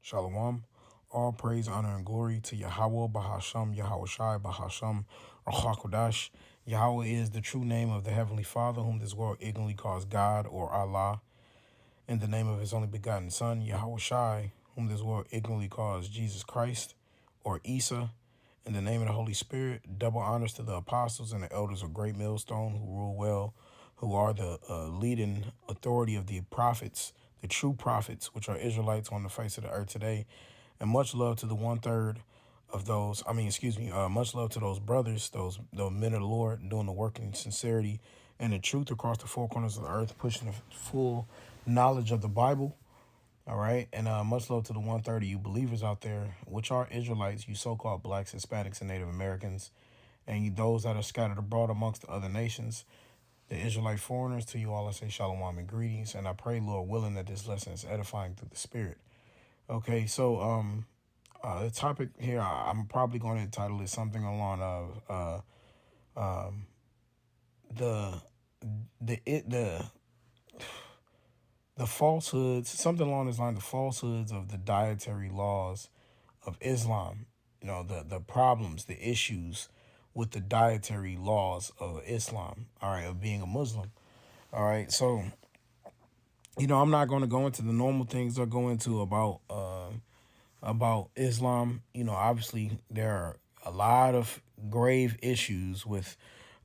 Shalom. All praise, honor, and glory to Yahweh, Bahasham, Yahweh Shai, Bahasham, Rachakodash. Yahweh is the true name of the Heavenly Father, whom this world ignorantly calls God or Allah. In the name of his only begotten Son, Yahweh Shai, whom this world ignorantly calls Jesus Christ or Isa. In the name of the Holy Spirit, double honors to the apostles and the elders of Great Millstone who rule well, who are the leading authority of the prophets, the true prophets, which are Israelites on the face of the earth today. And much love to the 1/3 of those, much love to those brothers, those men of the Lord doing the work in sincerity and the truth across the four corners of the earth, pushing the full knowledge of the Bible. All right. And much love to the 1/3 of you believers out there, which are Israelites, you so-called blacks, Hispanics, and Native Americans, and you, those that are scattered abroad amongst the other nations, the Israelite foreigners. To you all, I say shalom and greetings. And I pray, Lord willing, that this lesson is edifying through the Spirit. Okay. So the topic here, I'm probably going to entitle it something along of the the falsehoods, something along this line, the falsehoods of the dietary laws of Islam. You know, the problems, the issues with the dietary laws of Islam, all right, of being a Muslim. All right. So, I'm not going to go into the normal things I go into about Islam. Obviously there are a lot of grave issues with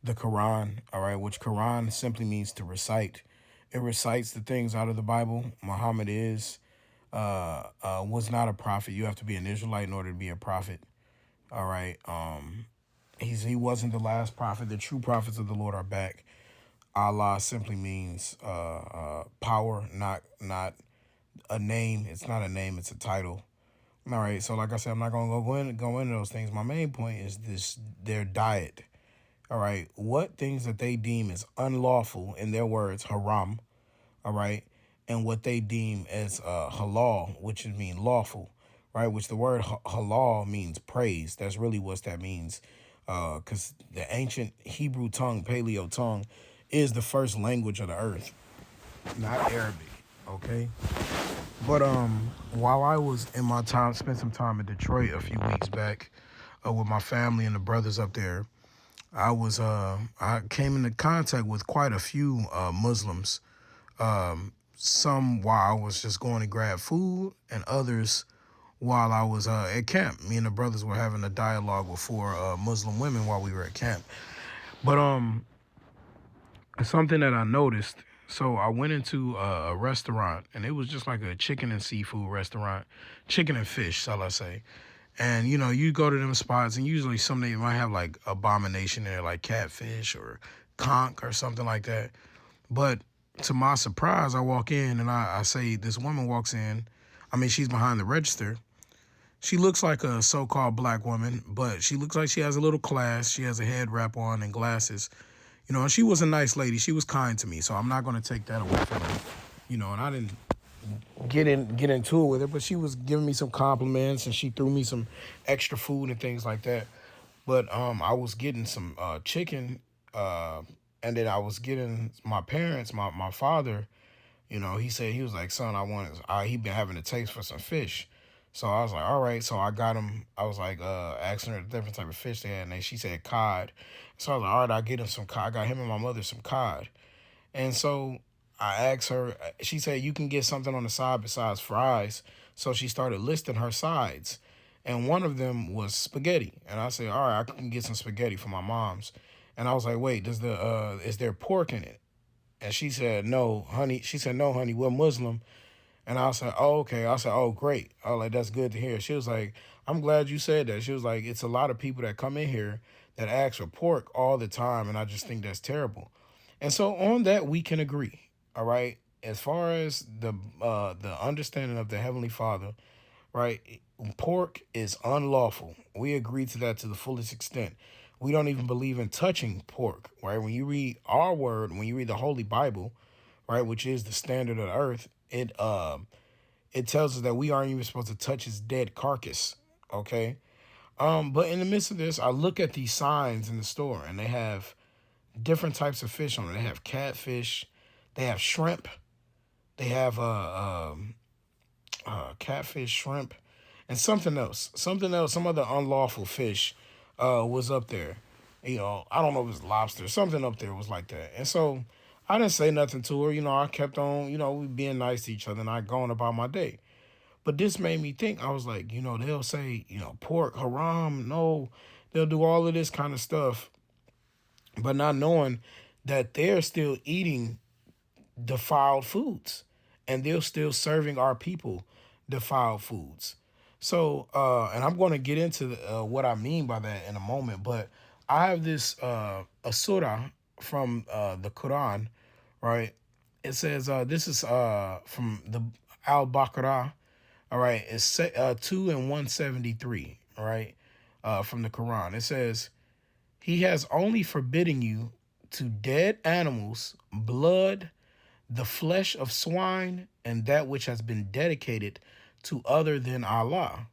the Quran, all right, which Quran simply means to recite. It recites the things out of the Bible. Muhammad was not a prophet. You have to be an Israelite in order to be a prophet. All right. He wasn't the last prophet. The true prophets of the Lord are back. Allah simply means power, not a name. It's not a name, it's a title. All right, so like I said, I'm not gonna go into those things. My main point is their diet. All right, what things that they deem as unlawful, in their words, haram. All right, and what they deem as halal, which is mean lawful, right? Which the word halal means praise. That's really what that means, because the ancient Hebrew tongue, Paleo tongue, is the first language of the earth, not Arabic. Okay. But while I was in my time, spent some time in Detroit a few weeks back with my family and the brothers up there. I came into contact with quite a few Muslims. Some while I was just going to grab food, and others while I was at camp. Me and the brothers were having a dialogue with four Muslim women while we were at camp. But something that I noticed. So I went into a restaurant, and it was just like a chicken and seafood restaurant, chicken and fish, shall I say. And, you go to them spots, and usually some they might have like abomination there, like catfish or conch or something like that. But to my surprise, I walk in and I say, this woman walks in. I mean, she's behind the register. She looks like a so-called black woman, but she looks like she has a little class. She has a head wrap on and glasses. And she was a nice lady. She was kind to me, so I'm not going to take that away from her. And I didn't get into it with her, but she was giving me some compliments and she threw me some extra food and things like that. But I was getting some chicken, and then I was getting my parents, my father. He said, he was like, son, he been having a taste for some fish. So I was like, all right. So I got him. I was like, asking her the different type of fish they had, and she said cod. So I was like, all right, I'll get him some cod. I got him and my mother some cod. And so I asked her, she said, you can get something on the side besides fries. So she started listing her sides. And one of them was spaghetti. And I said, all right, I can get some spaghetti for my mom's. And I was like, wait, is there pork in it? And she said, no, honey. She said, no, honey, we're Muslim. And I said, oh, okay. I said, oh, great. I was like, that's good to hear. She was like, I'm glad you said that. She was like, it's a lot of people that come in here that ask for pork all the time. And I just think that's terrible. And so on that, we can agree. All right. As far as the understanding of the Heavenly Father, right? Pork is unlawful. We agree to that to the fullest extent. We don't even believe in touching pork, right? When you read our word, when you read the Holy Bible, right, which is the standard of the earth, it tells us that we aren't even supposed to touch his dead carcass. Okay. But in the midst of this, I look at these signs in the store, and they have different types of fish on it. They have catfish, they have shrimp, they have catfish, shrimp, and something else. Something else, some other unlawful fish was up there. I don't know if it was lobster. Something up there was like that. And so I didn't say nothing to her. I kept on, we being nice to each other and I going about my day. But this made me think. I was like, they'll say, pork, haram, no. They'll do all of this kind of stuff, but not knowing that they're still eating defiled foods and they're still serving our people defiled foods. So, and I'm going to get into what I mean by that in a moment, but I have this a surah from the Quran, right? It says this is from the Al Baqarah, all right? It's 2 and 173, all right, from the Quran. It says, "He has only forbidden you to dead animals, blood, the flesh of swine, and that which has been dedicated to other than Allah."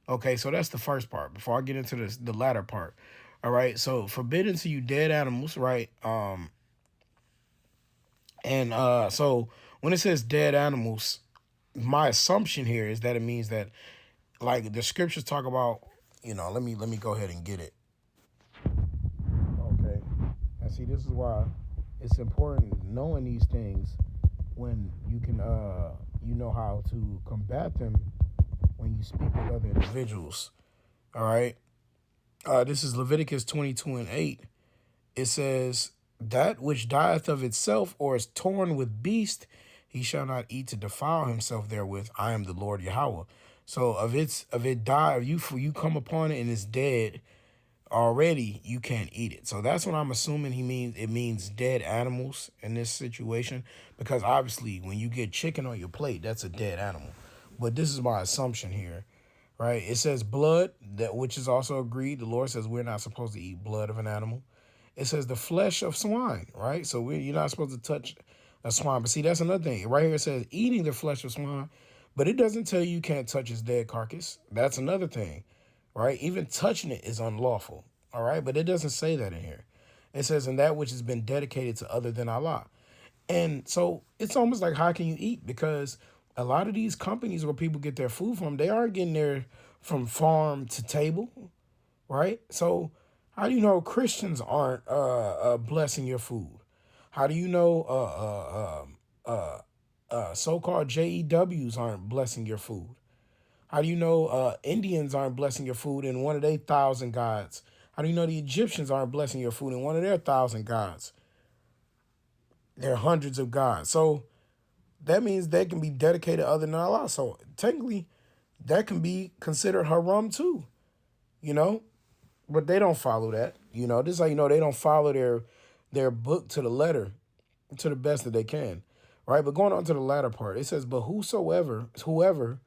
Okay, so that's the first part. Before I get into the latter part, all right. So forbidden to you dead animals, right? And so when it says dead animals, my assumption here is that it means that, like the scriptures talk about, let me go ahead and get it. Okay, and see, this is why it's important knowing these things when you can, you know how to combat them when you speak with other individuals. All right. This is Leviticus 22 and 8. It says, "That which dieth of itself or is torn with beast, he shall not eat to defile himself therewith. I am the Lord Yahweh." So if it die, if you come upon it and it's dead already, you can't eat it. So that's what I'm assuming he means. It means dead animals in this situation, because obviously when you get chicken on your plate, that's a dead animal. But this is my assumption here, right? It says blood, that which is also agreed. The Lord says we're not supposed to eat blood of an animal. It says the flesh of swine, right? So you're not supposed to touch a swine. But see, that's another thing. Right here it says eating the flesh of swine, but it doesn't tell you can't touch his dead carcass. That's another thing, right? Even touching it is unlawful, all right? But it doesn't say that in here. It says, "in that which has been dedicated to other than Allah." And so it's almost like, how can you eat? Because a lot of these companies where people get their food from, they aren't getting there from farm to table, right? So how do you know Christians aren't blessing your food? How do you know so-called JEWs aren't blessing your food? How do you know Indians aren't blessing your food in one of their 1,000 gods? How do you know the Egyptians aren't blessing your food in one of their 1,000 gods? There are hundreds of gods. So that means they can be dedicated other than Allah. So technically, that can be considered haram too, you know? But they don't follow that. This is how you know they don't follow their book to the letter, to the best that they can. Right? But going on to the latter part, it says, "But whoever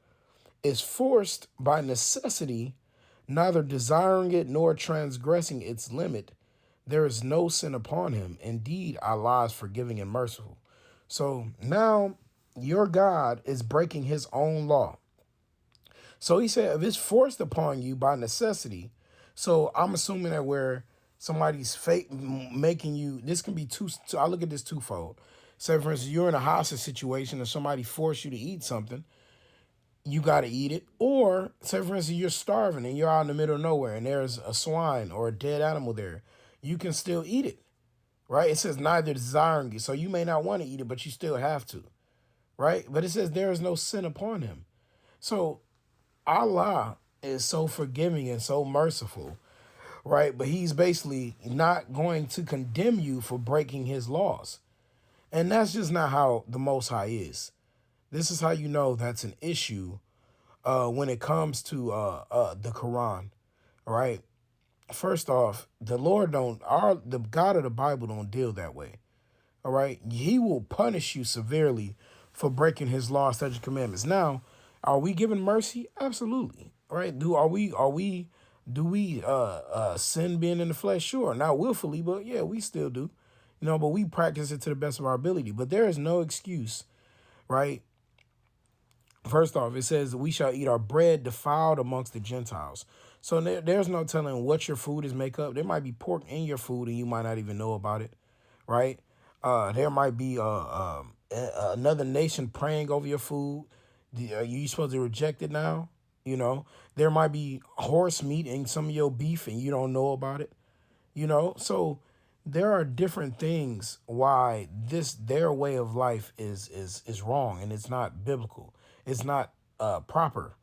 is forced by necessity, neither desiring it nor transgressing its limit, there is no sin upon him. Indeed, Allah is forgiving and merciful." So now your God is breaking his own law. So he said, if it's forced upon you by necessity, so I'm assuming that where somebody's fake making you, this can be I look at this twofold. Say, for instance, you're in a hostage situation and somebody forced you to eat something, you got to eat it. Or say, for instance, you're starving and you're out in the middle of nowhere and there's a swine or a dead animal there. You can still eat it, right? It says neither desiring it. So you may not want to eat it, but you still have to, right? But it says there is no sin upon him. So Allah is so forgiving and so merciful, right? But he's basically not going to condemn you for breaking his laws. And that's just not how the Most High is. This is how you know that's an issue when it comes to the Quran, right? First off, the God of the Bible don't deal that way. All right. He will punish you severely for breaking his law, statutes, commandments. Now, are we given mercy? Absolutely. All right. Do we sin being in the flesh? Sure. Not willfully, but yeah, we still do. But we practice it to the best of our ability. But there is no excuse, right? First off, it says we shall eat our bread defiled amongst the Gentiles. So there's no telling what your food is make up. There might be pork in your food and you might not even know about it, right? There might be another nation praying over your food. Are you supposed to reject it now? You know, there might be horse meat in some of your beef and you don't know about it. So there are different things why their way of life is wrong, and it's not biblical. It's not proper.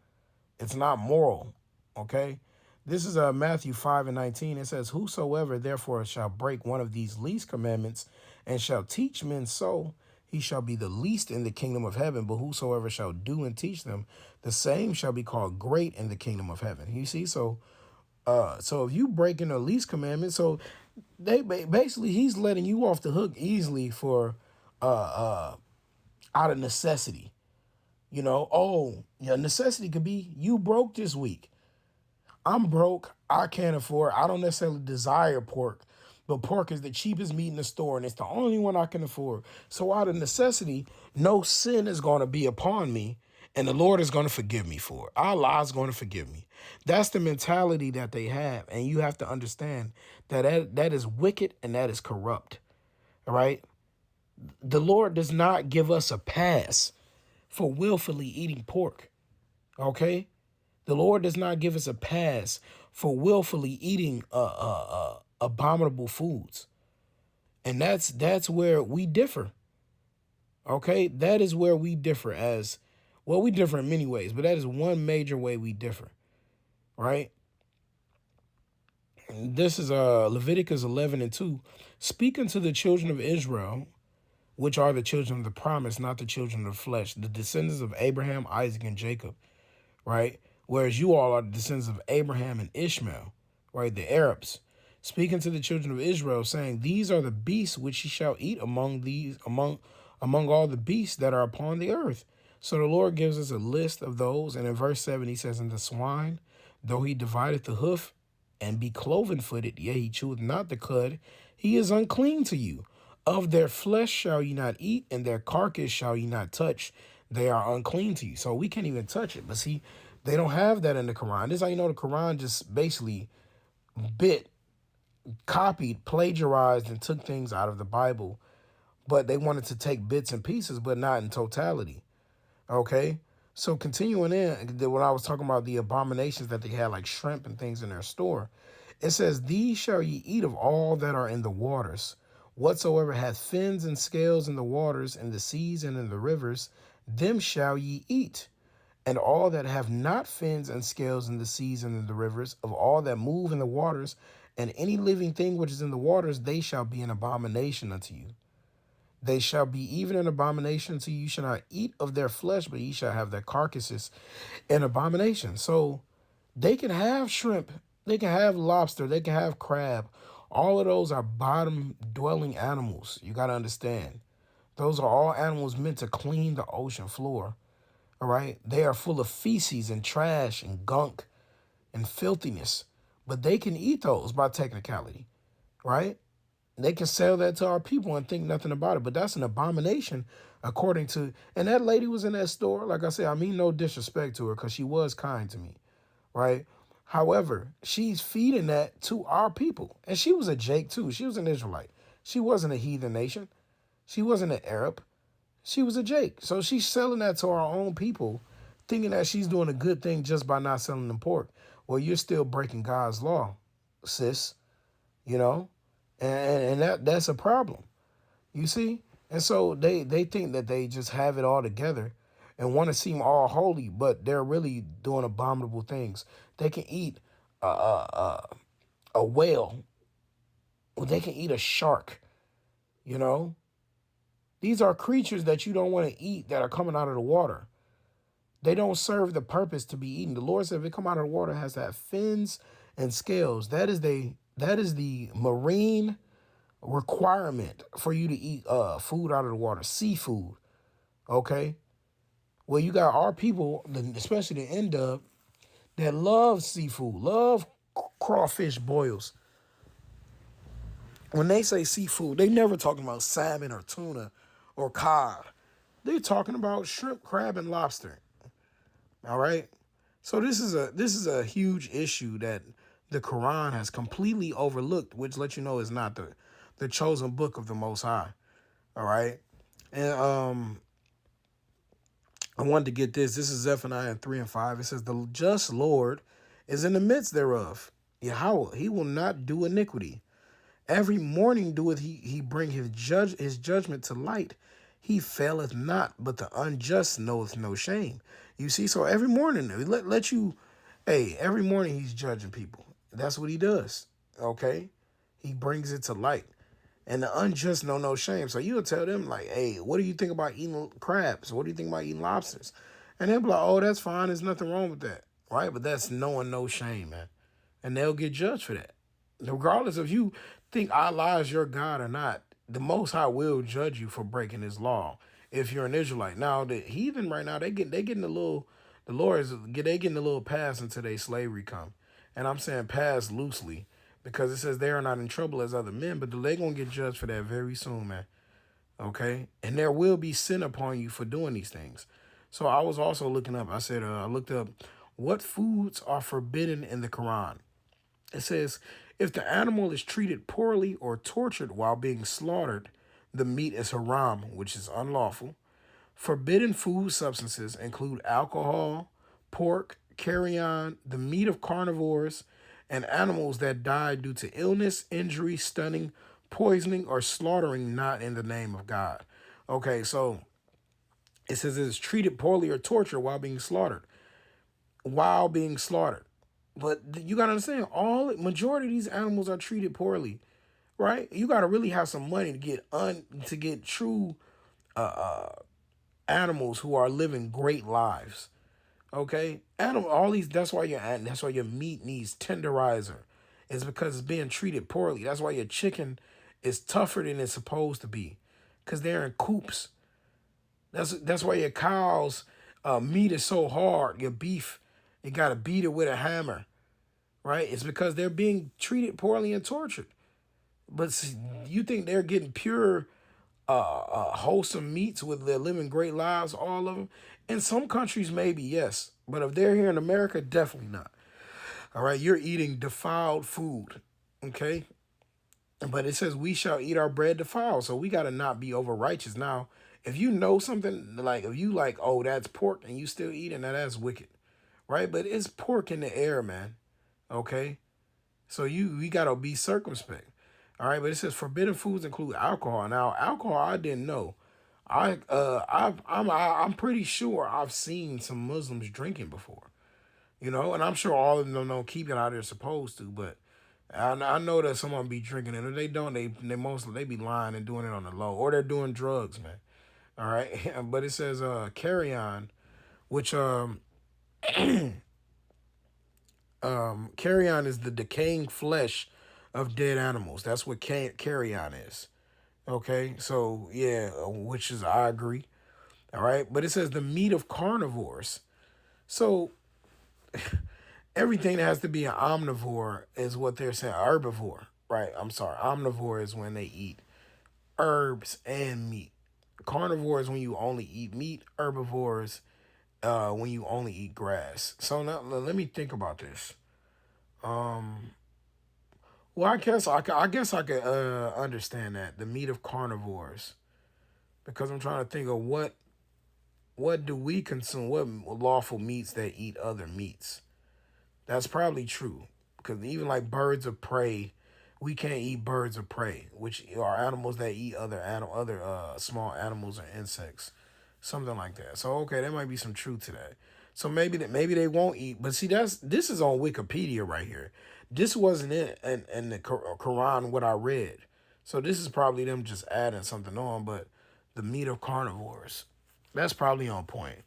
It's not moral. Okay. This is Matthew 5:19. It says, "Whosoever therefore shall break one of these least commandments and shall teach men so, he shall be the least in the kingdom of heaven. But whosoever shall do and teach them, the same shall be called great in the kingdom of heaven." You see, so if you breaking the least commandment, so basically he's letting you off the hook easily for out of necessity. Oh, yeah, necessity could be you broke this week. I'm broke. I can't afford. I don't necessarily desire pork, but pork is the cheapest meat in the store, and it's the only one I can afford. So out of necessity, no sin is going to be upon me, and the Lord is going to forgive me for it. Allah is going to forgive me. That's the mentality that they have, and you have to understand that is wicked and that is corrupt. All right. The Lord does not give us a pass for willfully eating pork. Okay. The Lord does not give us a pass for willfully eating abominable foods. And that's where we differ. Okay? That is where we differ as well, we differ in many ways, but that is one major way we differ. Right? And this is Leviticus 11:2. "Speaking to the children of Israel, which are the children of the promise, not the children of the flesh, the descendants of Abraham, Isaac, and Jacob." Right? Whereas you all are the descendants of Abraham and Ishmael, right? The Arabs. "Speaking to the children of Israel, saying, These are the beasts which ye shall eat among all the beasts that are upon the earth." So the Lord gives us a list of those. And in verse 7, he says, "And the swine, though he divideth the hoof, and be cloven footed, yet he cheweth not the cud, he is unclean to you. Of their flesh shall ye not eat, and their carcass shall ye not touch. They are unclean to you." So we can't even touch it. But see, they don't have that in the Quran. This is how you know the Quran just basically bit, copied, plagiarized, and took things out of the Bible. But they wanted to take bits and pieces, but not in totality. Okay? So continuing in, when I was talking about the abominations that they had, like shrimp and things in their store, it says, "These shall ye eat of all that are in the waters. Whatsoever hath fins and scales in the waters, in the seas and in the rivers, them shall ye eat. And all that have not fins and scales in the seas and in the rivers, of all that move in the waters, and any living thing which is in the waters, they shall be an abomination unto you. They shall be even an abomination to you. You shall not eat of their flesh, but ye shall have their carcasses an abomination." So they can have shrimp, they can have lobster, they can have crab. All of those are bottom dwelling animals. You got to understand. Those are all animals meant to clean the ocean floor. All right. They are full of feces and trash and gunk and filthiness, but they can eat those by technicality. Right. They can sell that to our people and think nothing about it. But that's an abomination according to, and that lady was in that store. Like I said, I mean, no disrespect to her because she was kind to me. Right. However, she's feeding that to our people. And she was a Jake too. She was an Israelite. She wasn't a heathen nation. She wasn't an Arab. She was a Jake. So she's selling that to our own people, thinking that she's doing a good thing just by not selling them pork. Well, you're still breaking God's law, sis, you know, and that's a problem, you see? And so they think that they just have it all together and want to seem all holy, but they're really doing abominable things. They can eat a whale. They can eat a shark, you know? These are creatures that you don't want to eat that are coming out of the water. They don't serve the purpose to be eaten. The Lord said if it come out of the water, it has to have fins and scales. That is the marine requirement for you to eat food out of the water, seafood. Okay? Well, you got our people, especially the Ndub, that love seafood, love crawfish boils. When they say seafood, they never talking about salmon or tuna or cod. They're talking about shrimp, crab, and lobster. All right. So this is a huge issue that the Quran has completely overlooked, which lets you know is not the chosen book of the Most High. All right. And I wanted to get this. This is Zephaniah 3 and 5. It says, the just Lord is in the midst thereof. Yahweh, he will not do iniquity. Every morning doeth he bring his judgment to light. He faileth not, but the unjust knoweth no shame. You see, so every morning, every morning he's judging people. That's what he does. Okay? He brings it to light. And the unjust know no shame. So you'll tell them, like, hey, what do you think about eating crabs? What do you think about eating lobsters? And they'll be like, oh, that's fine. There's nothing wrong with that. Right? But that's knowing no shame, man. And they'll get judged for that. Regardless of you think Allah is your God or not, the Most High will judge you for breaking his law if you're an Israelite. Now, the heathen right now, they getting a little, the Lord is, they getting a little pass until they slavery come. And I'm saying pass loosely, because it says they are not in trouble as other men, but they're going to get judged for that very soon, man. Okay? And there will be sin upon you for doing these things. So I was also looking up, I looked up what foods are forbidden in the Quran. It says, if the animal is treated poorly or tortured while being slaughtered, the meat is haram, which is unlawful. Forbidden food substances include alcohol, pork, carrion, the meat of carnivores, and animals that die due to illness, injury, stunning, poisoning, or slaughtering not in the name of God. Okay, so it says it is treated poorly or tortured while being slaughtered. While being slaughtered. But you gotta understand, majority of these animals are treated poorly, right? You gotta really have some money to get true animals who are living great lives. Okay, all these. That's why your meat needs tenderizer. It's because it's being treated poorly. That's why your chicken is tougher than it's supposed to be, because they're in coops. That's why your cows' meat is so hard. Your beef, you gotta beat it with a hammer, right? It's because they're being treated poorly and tortured. But see, you think they're getting pure, wholesome meats with they're living great lives, all of them? In some countries, maybe, yes. But if they're here in America, definitely not. All right, you're eating defiled food, okay? But it says we shall eat our bread defiled, so we got to not be over righteous. Now, if you know something, like if you like, oh, that's pork, and you still eat it, now that's wicked, right? But it's pork in the air, man, okay? So we got to be circumspect. All right, but it says forbidden foods include alcohol. Now, alcohol, I didn't know. I'm pretty sure I've seen some Muslims drinking before, and I'm sure all of them don't keep it how they're supposed to. But I know that someone be drinking it. If they don't, they be lying and doing it on the low, or they're doing drugs, man. All right, but it says carrion, which carrion is the decaying flesh of dead animals. That's what carrion is. Okay, so yeah, which is I agree. All right, but it says the meat of carnivores. So everything that has to be an omnivore is what they're saying. Herbivore, right? I'm sorry. Omnivore is when they eat herbs and meat. Carnivore is when you only eat meat. Herbivores, when you only eat grass. So now let me think about this. Well, I guess I could understand that the meat of carnivores, because I'm trying to think of what do we consume? What lawful meats that eat other meats? That's probably true, because even like birds of prey, we can't eat birds of prey, which are animals that eat other small animals or insects, something like that. So okay, there might be some truth to that. So maybe they won't eat. But see, this is on Wikipedia right here. This wasn't in the Quran what I read. So this is probably them just adding something on. But the meat of carnivores, that's probably on point.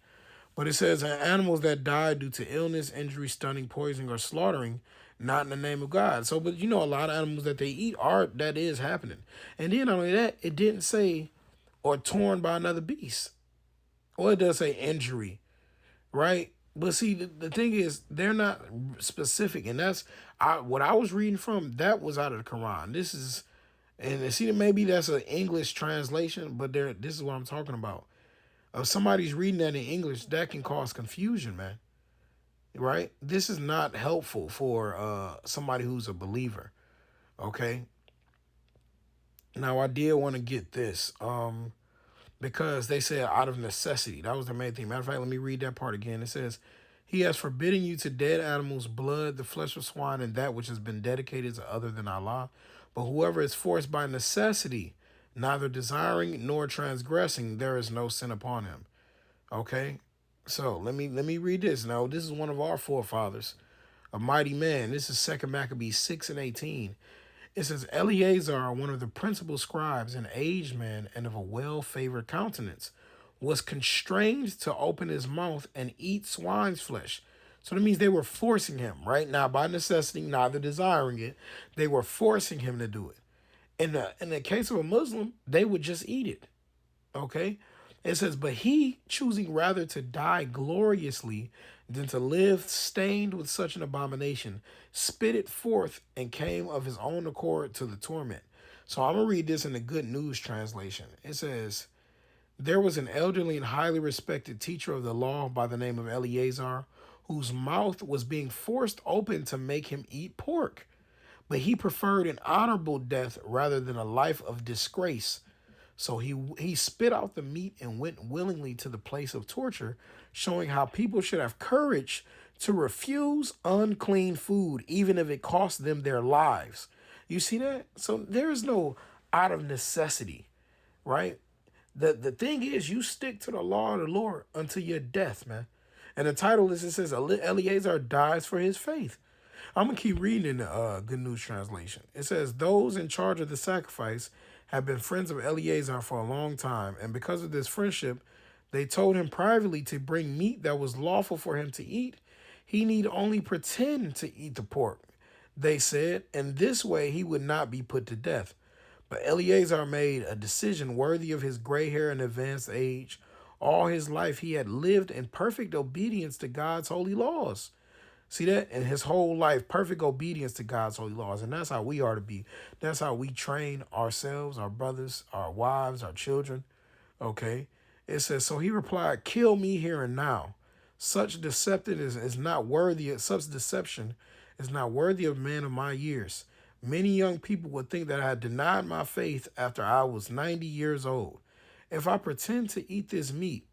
But it says animals that die due to illness, injury, stunning, poisoning, or slaughtering, not in the name of God. So, but a lot of animals that they eat that is happening. And then not only that, it didn't say or torn by another beast. Or it does say injury, right? But see, the thing is, they're not specific, and that's what I was reading from. That was out of the Quran. This is, and see, maybe that's an English translation, but this is what I'm talking about. If somebody's reading that in English, that can cause confusion, man. Right? This is not helpful for somebody who's a believer. Okay. Now I did want to get this. because they said out of necessity. That was the main thing. Matter of fact, let me read that part again. It says, he has forbidden you to dead animals, blood, the flesh of swine, and that which has been dedicated to other than Allah. But whoever is forced by necessity, neither desiring nor transgressing, there is no sin upon him. Okay? So let me read this. Now, this is one of our forefathers, a mighty man. This is 2 Maccabees 6 and 18. It says, Eleazar, one of the principal scribes, an aged man and of a well-favored countenance, was constrained to open his mouth and eat swine's flesh. So that means they were forcing him, right? Now, by necessity, neither desiring it, they were forcing him to do it. In the case of a Muslim, they would just eat it. Okay? It says, but he, choosing rather to die gloriously than to live stained with such an abomination, spit it forth and came of his own accord to the torment. So I'm going to read this in the Good News translation. It says, there was an elderly and highly respected teacher of the law by the name of Eleazar, whose mouth was being forced open to make him eat pork. But he preferred an honorable death rather than a life of disgrace. So he spit out the meat and went willingly to the place of torture, showing how people should have courage to refuse unclean food, even if it costs them their lives. You see that? So there is no out of necessity, right? The thing is, you stick to the law of the Lord until your death, man. And the title is, it says, Eleazar dies for his faith. I'm going to keep reading in the Good News translation. It says, those in charge of the sacrifice have been friends of Eleazar for a long time, and because of this friendship, they told him privately to bring meat that was lawful for him to eat. He need only pretend to eat the pork, they said, and this way he would not be put to death. But Eleazar made a decision worthy of his gray hair and advanced age. All his life he had lived in perfect obedience to God's holy laws. See that? In his whole life, perfect obedience to God's holy laws. And that's how we are to be. That's how we train ourselves, our brothers, our wives, our children. Okay? It says, so he replied, kill me here and now. Such deception is not worthy. Such deception is not worthy of man of my years. Many young people would think that I had denied my faith after I was 90 years old. If I pretend to eat this meat,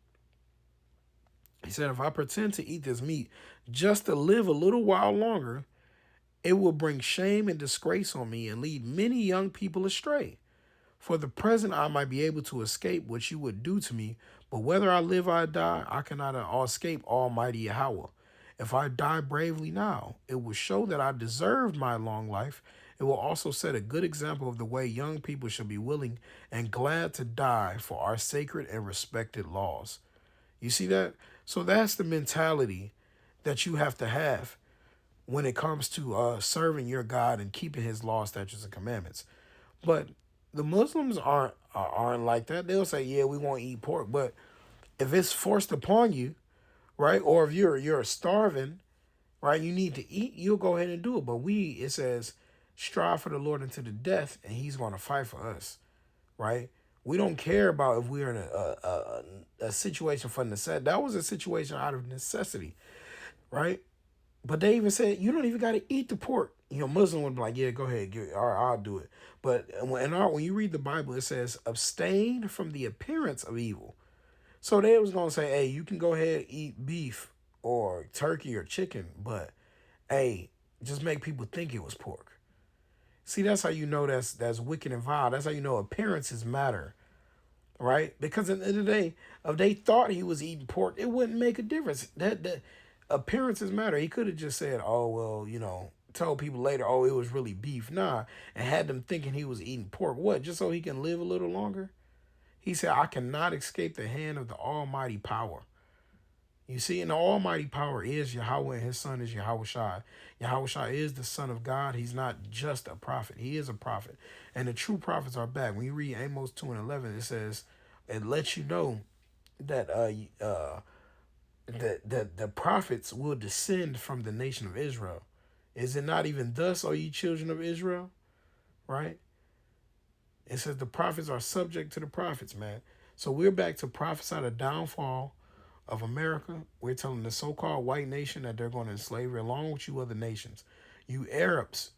he said, if I pretend to eat this meat just to live a little while longer, it will bring shame and disgrace on me and lead many young people astray. For the present, I might be able to escape what you would do to me, but whether I live or I die, I cannot escape Almighty Yahweh. If I die bravely now, it will show that I deserved my long life. It will also set a good example of the way young people should be willing and glad to die for our sacred and respected laws. You see that? So that's the mentality that you have to have when it comes to serving your God and keeping his laws, statutes, and commandments. But the Muslims aren't like that. They'll say, yeah, we won't eat pork. But if it's forced upon you, right, or if you're starving, right, you need to eat, you'll go ahead and do it. But it says, strive for the Lord unto the death, and he's going to fight for us, right? We don't care about if we're in a situation for necessity. That was a situation out of necessity, right? But they even said, you don't even got to eat the pork. Muslim would be like, yeah, go ahead. All right, I'll do it. But when you read the Bible, it says, abstain from the appearance of evil. So they was going to say, hey, you can go ahead and eat beef or turkey or chicken, but, hey, just make people think it was pork. See, that's how you know that's wicked and vile. That's how you know appearances matter, right? Because at the end of the day, if they thought he was eating pork, it wouldn't make a difference. That appearances matter. He could have just said, oh, well, told people later, oh, it was really beef. Nah, and had them thinking he was eating pork. What, just so he can live a little longer? He said, I cannot escape the hand of the almighty power. You see, and the almighty power is Yahweh, and his son is Yahweh Shai. Yahweh Shai is the son of God. He's not just a prophet. He is a prophet. And the true prophets are back. When you read Amos 2 and 11, it says, it lets you know that the prophets will descend from the nation of Israel. Is it not even thus, O ye children of Israel? Right? It says the prophets are subject to the prophets, man. So we're back to prophesy the downfall of America. We're telling the so-called white nation that they're going to enslave along with you other nations. You Arabs,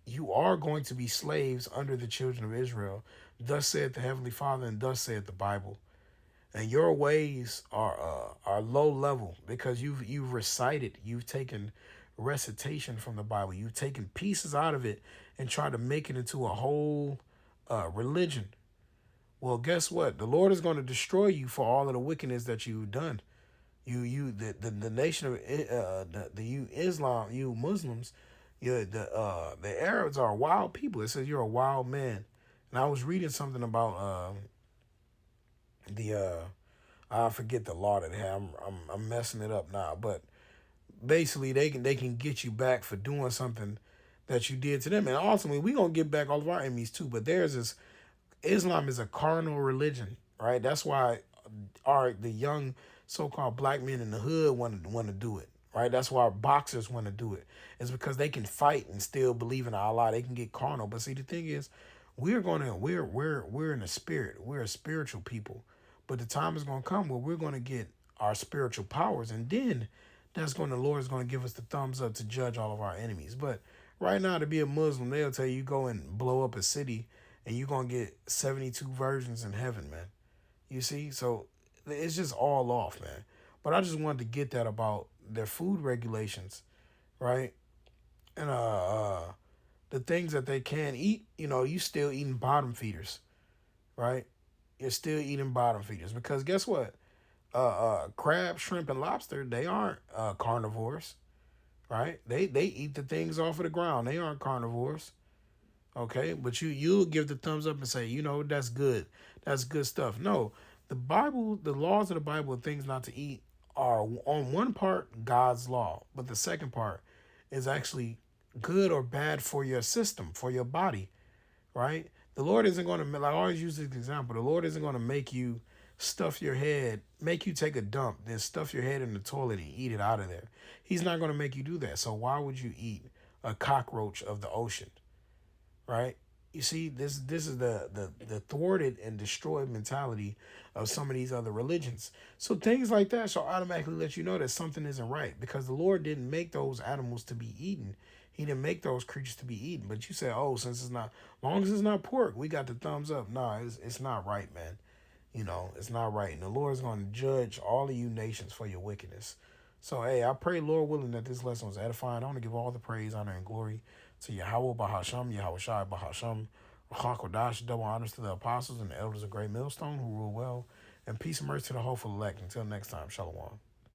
you are going to be slaves under the children of Israel. Thus saith the Heavenly Father, and thus saith the Bible. and your ways are low level because you've recited, you've taken recitation from the Bible, you've taken pieces out of it and tried to make it into a whole religion. Well, guess what? The Lord is going to destroy you for all of the wickedness that you've done. The nation of you Islam, you Muslims, the Arabs are wild people. It says you're a wild man. And I was reading something about the I forget the law that they have. I'm messing it up now, but basically they can get you back for doing something that you did to them, and ultimately we gonna get back all of our enemies too. But there's this Islam is a carnal religion, right? That's why the young so-called black men in the hood want to do it, right? That's why boxers want to do it. It's because they can fight and still believe in Allah. They can get carnal, but see the thing is, we're in the spirit. We're a spiritual people, but the time is gonna come where we're gonna get our spiritual powers, and then the Lord is gonna give us the thumbs up to judge all of our enemies. But right now, to be a Muslim, they'll tell you go and blow up a city and you're gonna get 72 virgins in heaven, man. You see, so it's just all off, man. But I just wanted to get that about their food regulations, right? And the things that they can eat. You know, you still eating bottom feeders, right? You're still eating bottom feeders because guess what? Crab, shrimp, and lobster, they aren't carnivores, right? They eat the things off of the ground. They aren't carnivores. Okay, but you'll give the thumbs up and say, that's good. That's good stuff. No, the Bible, the laws of the Bible, things not to eat are on one part God's law, but the second part is actually good or bad for your system, for your body, right? The Lord isn't going to, like I always use this example, the Lord isn't going to make you stuff your head, make you take a dump, then stuff your head in the toilet and eat it out of there. He's not going to make you do that. So why would you eat a cockroach of the ocean? Right? You see, this is the thwarted and destroyed mentality of some of these other religions. So things like that shall automatically let you know that something isn't right because the Lord didn't make those animals to be eaten. He didn't make those creatures to be eaten. But you say, oh, since it's not, long as it's not pork, we got the thumbs up. No, it's not right, man. It's not right. And the Lord is going to judge all of you nations for your wickedness. So, hey, I pray, Lord willing, that this lesson was edifying. I want to give all the praise, honor, and glory to Yahweh Bahasham, Yahweh Shai Bahasham, Rachakodash, double honors to the apostles and the elders of Great Millstone who rule well, and peace and mercy to the hopeful elect. Until next time, Shalom.